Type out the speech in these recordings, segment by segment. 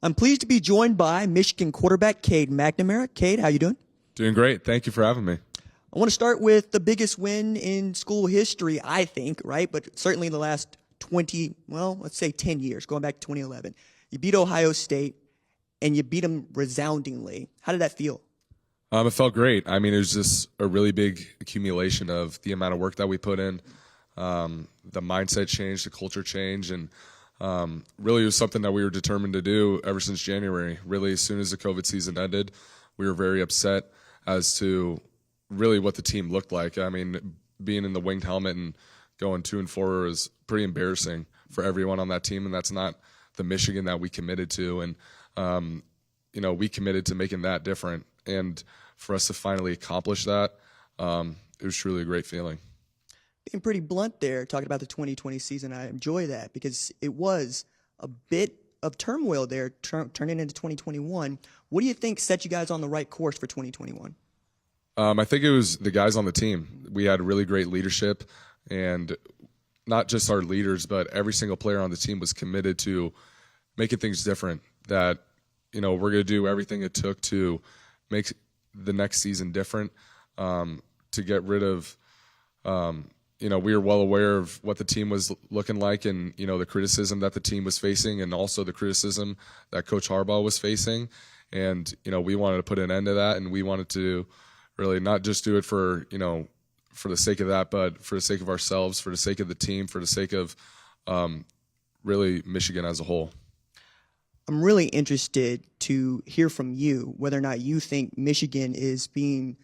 I'm pleased to be joined by Michigan quarterback Cade McNamara. Cade, how you doing? Doing great. Thank you for having me. I want to start with the biggest win in school history, I think, right? But certainly in the last 10 years, going back to 2011. You beat Ohio State, and you beat them resoundingly. How did that feel? It felt great. I mean, it was just a really big accumulation of the amount of work that we put in, the mindset change, the culture change, and really it was something that we were determined to do ever since January. Really, as soon as the COVID season ended, we were very upset as to really what the team looked like. I mean, being in the winged helmet and going 2-4 was pretty embarrassing for everyone on that team, and that's not the Michigan that we committed to. And we committed to making that different, and for us to finally accomplish that, it was truly a great feeling. Being pretty blunt there, talking about the 2020 season, I enjoy that because it was a bit of turmoil there turning into 2021. What do you think set you guys on the right course for 2021? I think it was the guys on the team. We had really great leadership, and not just our leaders, but every single player on the team was committed to making things different. That, we're going to do everything it took to make the next season different, to get rid of, we were well aware of what the team was looking like and, the criticism that the team was facing and also the criticism that Coach Harbaugh was facing. And, we wanted to put an end to that, and we wanted to really not just do it for the sake of that, but for the sake of ourselves, for the sake of the team, for the sake of really Michigan as a whole. I'm really interested to hear from you whether or not you think Michigan is being,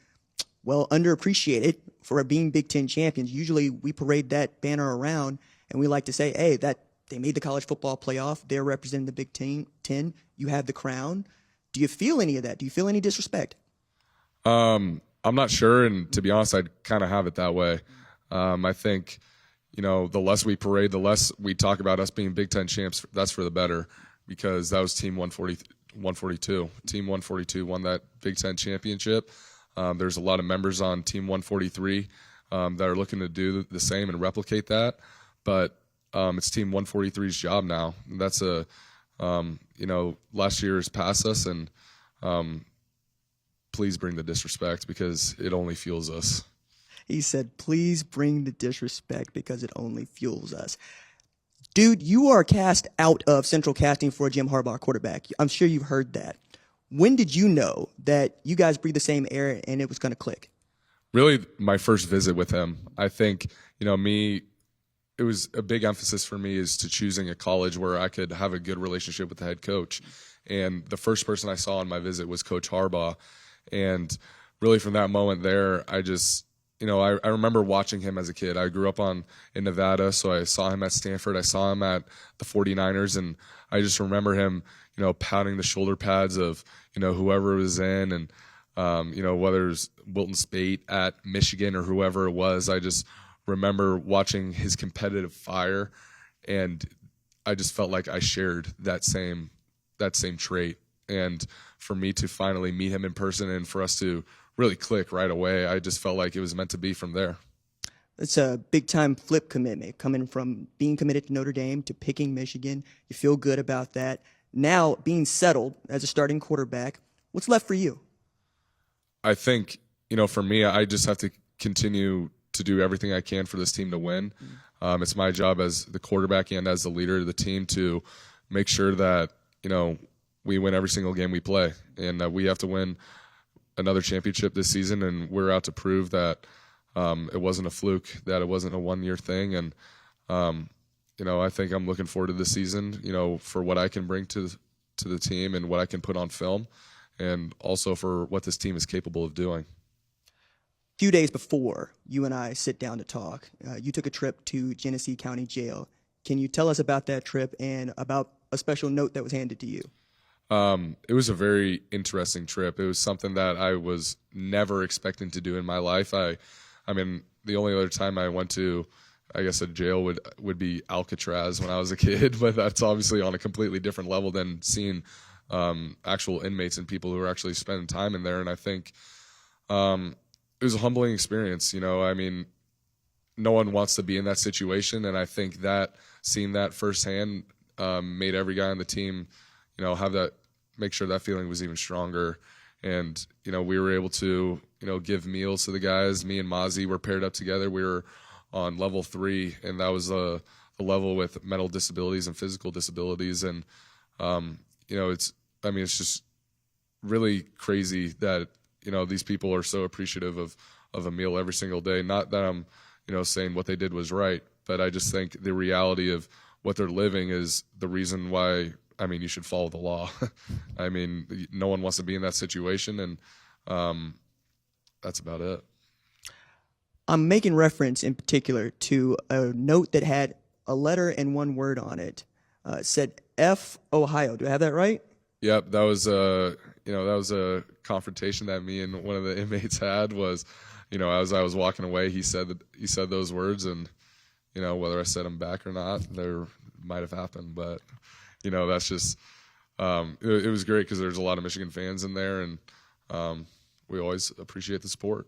underappreciated for being Big Ten champions. Usually we parade that banner around, and we like to say, hey, that they made the college football playoff. They're representing the Big Ten. You have the crown. Do you feel any of that? Do you feel any disrespect? I'm not sure, and to be honest, I'd kind of have it that way. I think, the less we parade, the less we talk about us being Big Ten champs, that's for the better, because that was Team 142. Team 142 won that Big Ten championship. There's a lot of members on Team 143 that are looking to do the same and replicate that, but it's Team 143's job now. And that's last year has passed us, and please bring the disrespect because it only fuels us. He said, please bring the disrespect because it only fuels us. Dude, you are cast out of central casting for a Jim Harbaugh quarterback. I'm sure you've heard that. When did you know that you guys breathe the same air and it was going to click? Really, my first visit with him. I think, it was a big emphasis for me is to choosing a college where I could have a good relationship with the head coach. And the first person I saw on my visit was Coach Harbaugh. And really from that moment there, I just, I remember watching him as a kid. I grew up in Nevada, so I saw him at Stanford. I saw him at the 49ers, and I just remember him, pounding the shoulder pads of, whoever was in, and, whether it was Wilton Spate at Michigan or whoever it was. I just remember watching his competitive fire, and I just felt like I shared that same trait. And for me to finally meet him in person and for us to really click right away, I just felt like it was meant to be from there. It's a big-time flip commitment, coming from being committed to Notre Dame to picking Michigan. You feel good about that. Now, being settled as a starting quarterback, what's left for you? I think, for me, I just have to continue to do everything I can for this team to win. It's my job as the quarterback and as the leader of the team to make sure that, we win every single game we play, and we have to win another championship this season, and we're out to prove that it wasn't a fluke, that it wasn't a one-year thing. And I think I'm looking forward to this season, for what I can bring to the team and what I can put on film, and also for what this team is capable of doing. A few days before you and I sit down to talk, you took a trip to Genesee County Jail. Can you tell us about that trip and about a special note that was handed to you? It was a very interesting trip. It was something that I was never expecting to do in my life. I mean, the only other time I went to, I guess, a jail would be Alcatraz when I was a kid, but that's obviously on a completely different level than seeing actual inmates and people who are actually spending time in there. And I think it was a humbling experience. I mean, no one wants to be in that situation, and I think that seeing that firsthand made every guy on the team have that, make sure that feeling was even stronger. And, we were able to, give meals to the guys. Me and Mozzie were paired up together. We were on level 3, and that was a level with mental disabilities and physical disabilities. And, it's just really crazy that, these people are so appreciative of a meal every single day. Not that I'm, saying what they did was right, but I just think the reality of what they're living is the reason why, you should follow the law. No one wants to be in that situation, and that's about it. I'm making reference in particular to a note that had a letter and one word on it. It said F Ohio. Do I have that right? Yep, that was a confrontation that me and one of the inmates had. Was, as I was walking away, he said those words, and whether I said them back or not, there might have happened, but that's just it was great because there's a lot of Michigan fans in there, and we always appreciate the support.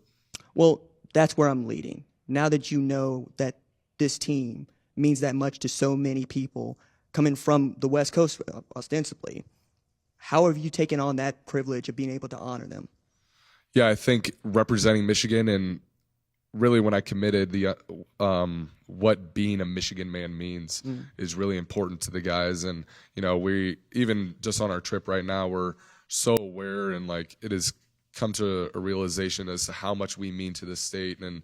Well, that's where I'm leading. Now that you know that this team means that much to so many people coming from the West Coast, ostensibly, how have you taken on that privilege of being able to honor them? Yeah, I think representing Michigan, and really when I committed, the what being a Michigan man means is really important to the guys. And we, even just on our trip right now, we're so aware, and it has come to a realization as to how much we mean to the state, and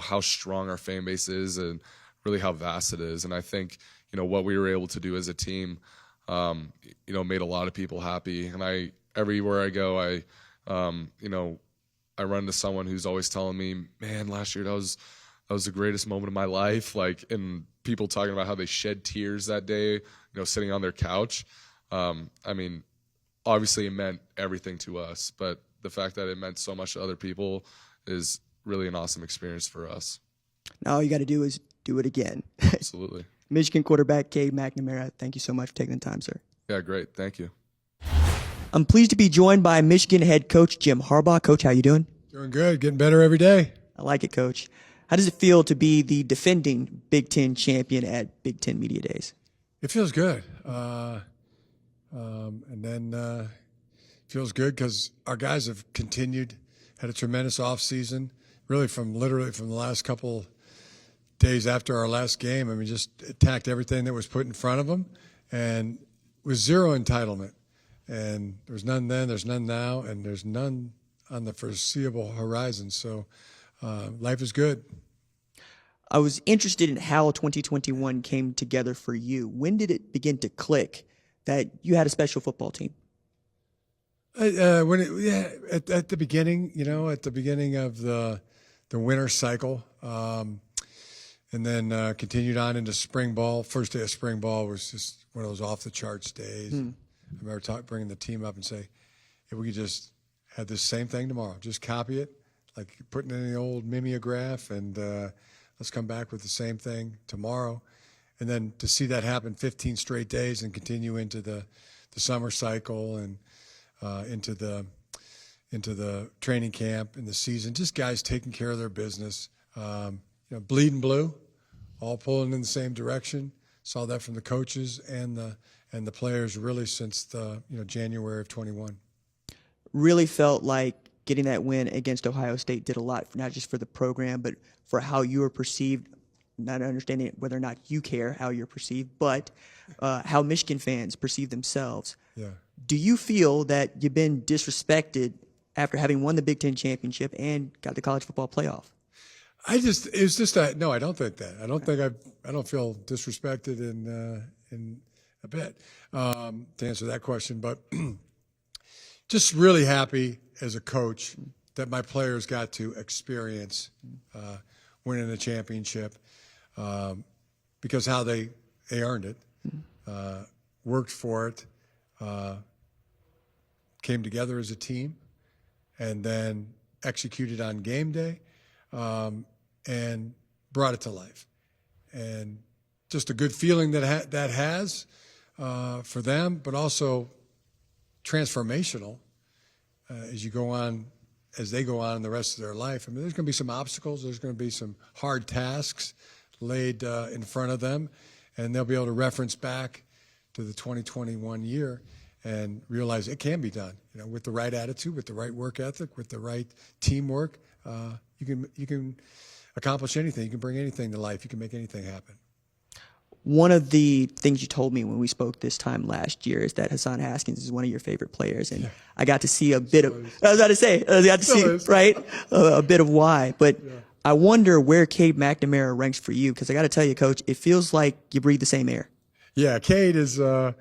how strong our fan base is, and really how vast it is. And I think what we were able to do as a team made a lot of people happy. And everywhere I go, I run into someone who's always telling me, man, last year that was the greatest moment of my life. And people talking about how they shed tears that day, sitting on their couch. Obviously it meant everything to us, but the fact that it meant so much to other people is really an awesome experience for us. Now all you got to do is do it again. Absolutely. Michigan quarterback Cade McNamara, thank you so much for taking the time, sir. Yeah, great. Thank you. I'm pleased to be joined by Michigan head coach Jim Harbaugh. Coach, how you doing? Doing good. Getting better every day. I like it, Coach. How does it feel to be the defending Big Ten champion at Big Ten Media Days? It feels good. And then feels good because our guys have continued, had a tremendous offseason, really from the last couple days after our last game. Just attacked everything that was put in front of them, and with zero entitlement. And there's none then, there's none now, and there's none on the foreseeable horizon. So life is good. I was interested in how 2021 came together for you. When did it begin to click that you had a special football team? At the beginning, at the beginning of the winter cycle, and then continued on into spring ball. First day of spring ball was just one of those off the charts days. I remember bringing the team up and say, if we could just have this same thing tomorrow, just copy it, like putting in the old mimeograph, and let's come back with the same thing tomorrow. And then to see that happen 15 straight days and continue into the summer cycle and into the training camp and the season, just guys taking care of their business, bleeding blue, all pulling in the same direction. Saw that from the coaches and the players really since the January of 21. Really felt like getting that win against Ohio State did a lot, not just for the program, but for how you were perceived, not understanding whether or not you care how you're perceived, but how Michigan fans perceive themselves. Yeah. Do you feel that you've been disrespected after having won the Big Ten championship and got the college football playoff? No, I don't think that. I don't feel disrespected in a bit to answer that question, but just really happy as a coach that my players got to experience winning a championship because how they earned it, worked for it, came together as a team, and then executed on game day. And brought it to life, and just a good feeling that has for them, but also transformational as they go on in the rest of their life. There's going to be some obstacles. There's going to be some hard tasks laid in front of them, and they'll be able to reference back to the 2021 year and realize it can be done. You know, with the right attitude, with the right work ethic, with the right teamwork, you can accomplish anything. You can bring anything to life. You can make anything happen. One of the things you told me when we spoke this time last year is that Hassan Haskins is one of your favorite players, and I got to see a bit of. I was about to say, I got to see right a bit of why, but I wonder where Cade McNamara ranks for you, because I got to tell you, Coach, it feels like you breathe the same air. Yeah, Cade is. I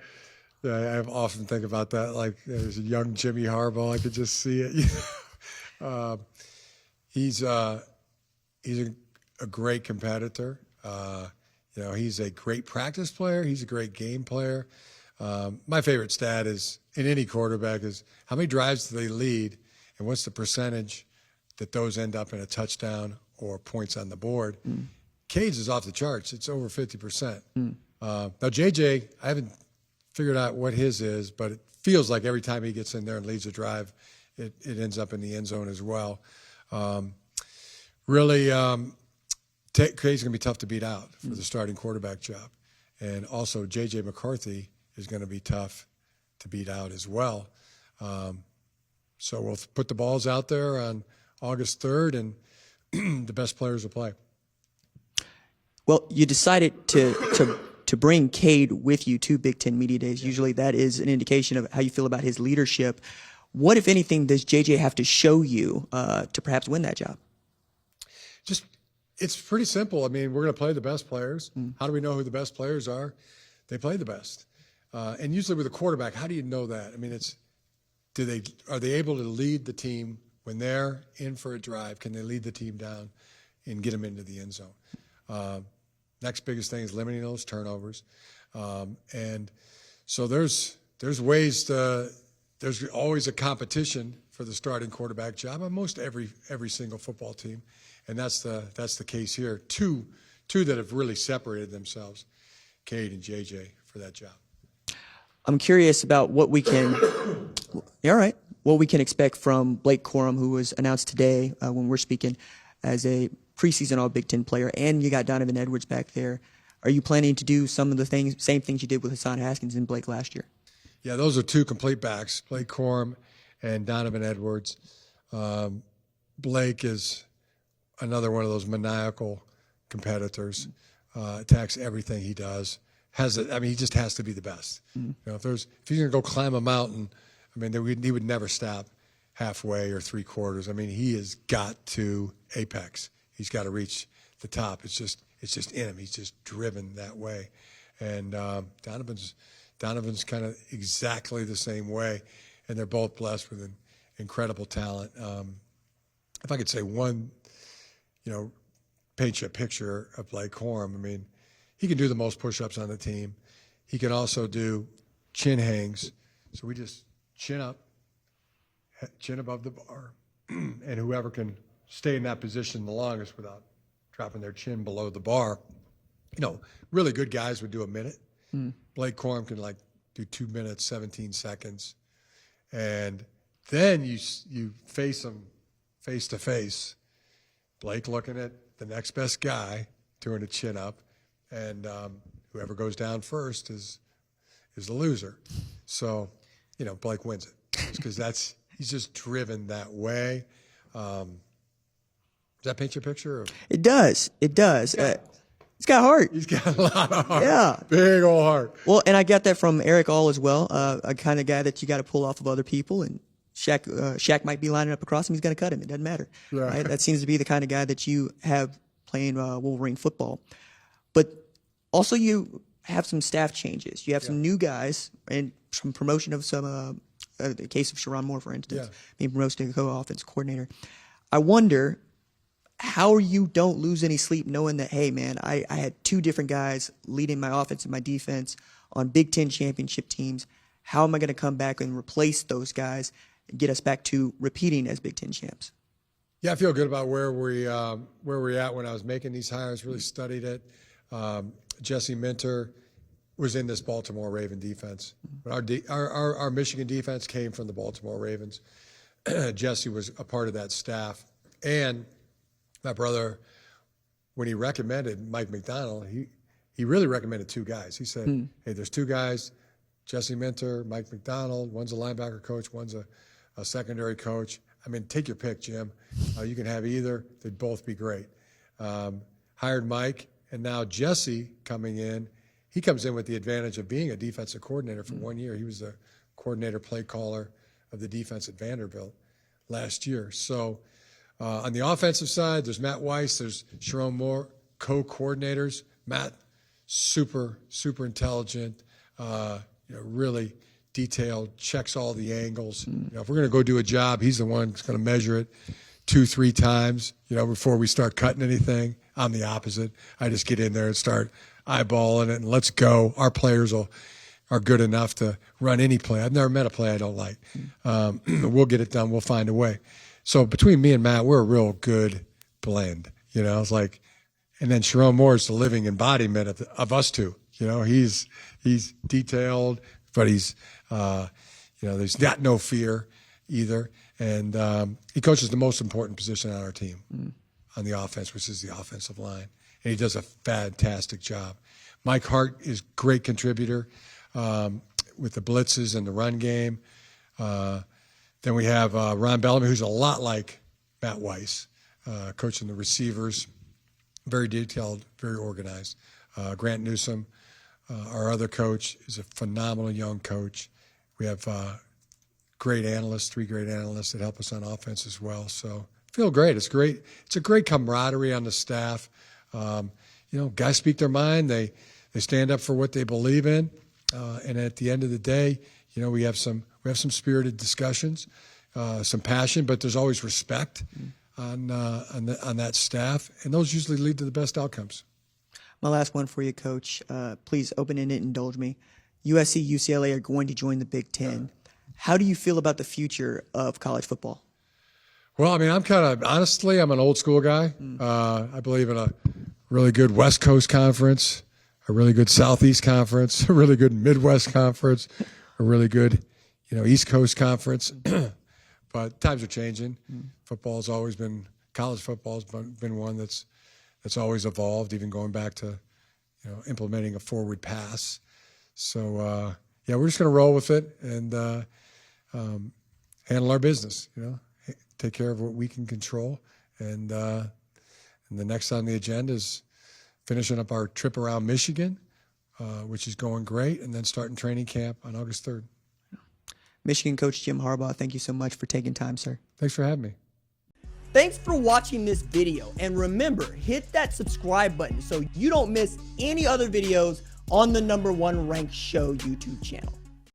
often think about that. Like there's a young Jimmy Harbaugh. I could just see it. He's a great competitor. You know, he's a great practice player. He's a great game player. My favorite stat is in any quarterback is how many drives do they lead, and what's the percentage that those end up in a touchdown or points on the board. Cade's is off the charts. It's over 50%. Now, JJ, I haven't figured out what his is, but it feels like every time he gets in there and leads a drive, it ends up in the end zone as well. Really, Cade's going to be tough to beat out for the starting quarterback job. And also, J.J. McCarthy is going to be tough to beat out as well. So we'll put the balls out there on August 3rd, and the best players will play. Well, you decided to bring Cade with you to Big Ten Media Days. Usually that is an indication of how you feel about his leadership. What, if anything, does JJ have to show you to perhaps win that job? It's pretty simple. I mean, we're going to play the best players. How do we know who the best players are? They play the best. And usually with a quarterback, how do you know that? I mean, are they able to lead the team when they're in for a drive? Can they lead the team down and get them into the end zone? Next biggest thing is limiting those turnovers. And so there's ways there's always a competition for the starting quarterback job on most every single football team. And that's the case here. Two that have really separated themselves, Cade and JJ, for that job. I'm curious about what we can. What we can expect from Blake Corum, who was announced today when we're speaking as a preseason All Big Ten player, and you got Donovan Edwards back there. Are you planning to do some of the same things you did with Hassan Haskins and Blake last year? Yeah, those are two complete backs, Blake Corum and Donovan Edwards. Blake is another one of those maniacal competitors, attacks everything he does. He just has to be the best. You know, if he's going to go climb a mountain, I mean, he would never stop halfway or three-quarters. I mean, he has got to apex. He's got to reach the top. It's just in him. He's just driven that way. And Donovan's kind of exactly the same way, and they're both blessed with an incredible talent. If I could say one, paint you a picture of Blake Corum, I mean, he can do the most push-ups on the team. He can also do chin hangs. So we just chin up, chin above the bar, and whoever can stay in that position the longest without dropping their chin below the bar. Really good guys would do a minute. Blake Corum can do 2 minutes, 17 seconds. And then you face him face to face. Blake looking at the next best guy doing a chin up, and whoever goes down first is the loser. So, Blake wins it because he's just driven that way. Does that paint your picture? It does. It does. He's got heart. He's got a lot of heart. Yeah. Big old heart. Well, and I got that from Eric All as well, a kind of guy that you got to pull off of other people. And Shaq might be lining up across him. He's going to cut him. It doesn't matter. Yeah. Right? That seems to be the kind of guy that you have playing Wolverine football. But also you have some staff changes. You have some new guys and some promotion of some, the case of Sharon Moore, for instance, being promoted to co-offense coordinator. I wonder how you don't lose any sleep knowing that, hey, man, I had two different guys leading my offense and my defense on Big Ten championship teams. How am I going to come back and replace those guys and get us back to repeating as Big Ten champs? Yeah, I feel good about where we're at when I was making these hires, really studied it. Jesse Minter was in this Baltimore Raven defense. But our Michigan defense came from the Baltimore Ravens. Jesse was a part of that staff. And my brother, when he recommended Mike McDonald, he really recommended two guys. He said, hey, there's two guys Jesse Minter, Mike McDonald. One's a linebacker coach, one's a secondary coach. I mean, take your pick, Jim. You can have either. They'd both be great. Hired Mike, and now Jesse coming in. He comes in with the advantage of being a defensive coordinator for 1 year. He was the coordinator, play caller of the defense at Vanderbilt last year. So on the offensive side, there's Matt Weiss, there's Sharon Moore, co-coordinators. Matt, super intelligent, really detailed, checks all the angles. If we're going to go do a job, he's the one that's going to measure it 2-3 times, before we start cutting anything. I'm the opposite. I just get in there and start eyeballing it and let's go. Our players are good enough to run any play. I've never met a play I don't like. We'll get it done. We'll find a way. So between me and Matt, we're a real good blend. It's like, and then Sharon Moore is the living embodiment of us two. He's detailed, but he's there's got no fear either, and he coaches the most important position on our team on the offense, which is the offensive line, and he does a fantastic job. Mike Hart is a great contributor with the blitzes and the run game. Then we have Ron Bellamy, who's a lot like Matt Weiss, coaching the receivers, very detailed, very organized. Grant Newsom, our other coach, is a phenomenal young coach. We have great analysts, 3 great analysts that help us on offense as well. So feel great. It's great. It's a great camaraderie on the staff. Guys speak their mind. They stand up for what they believe in. And at the end of the day, we have some spirited discussions, some passion, but there's always respect on that staff, and those usually lead to the best outcomes. My last one for you, Coach. Please open-ended, indulge me. USC, UCLA are going to join the Big Ten. How do you feel about the future of college football? Well, I'm honestly, I'm an old school guy. I believe in a really good West Coast conference, a really good Southeast conference, a really good Midwest conference, a really good, East Coast conference. But times are changing. Football's always been, college football's been one that's always evolved, even going back to, implementing a forward pass. So, we're just going to roll with it and handle our business, take care of what we can control. And the next on the agenda is finishing up our trip around Michigan, which is going great, and then starting training camp on August 3rd. Michigan coach Jim Harbaugh, thank you so much for taking time, sir. Thanks for having me. Thanks for watching this video, and remember, hit that subscribe button so you don't miss any other videos on the #1 ranked show YouTube channel.